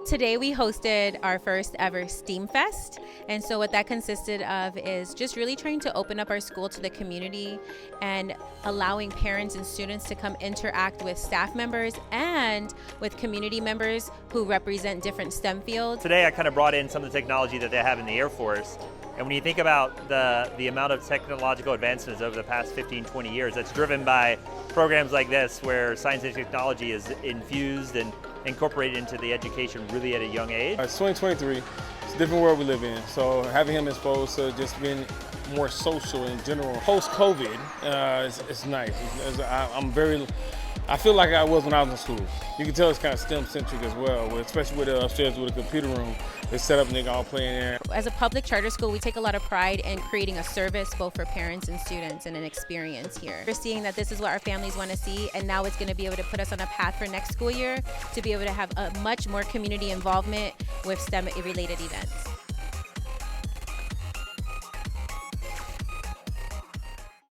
Today we hosted our first ever STEAM Fest, and so what that consisted of is just really trying to open up our school to the community and allowing parents and students to come interact with staff members and with community members who represent different STEM fields. Today I kind of brought in some of the technology that they have in the Air Force, and when you think about the amount of technological advancements over the past 15, 20 years, that's driven by programs like this where science and technology is infused and incorporated into the education really at a young age. It's 2023, it's a different world we live in, so having him exposed to just being more social in general, post-COVID, it's nice. I feel like I was when I was in school. You can tell it's kind of STEM-centric as well, especially with upstairs with a computer room. It's set up and they can all play in there. As a public charter school, we take a lot of pride in creating a service both for parents and students and an experience here. We're seeing that this is what our families want to see, and now it's going to be able to put us on a path for next school year to be able to have a much more community involvement with STEM-related events.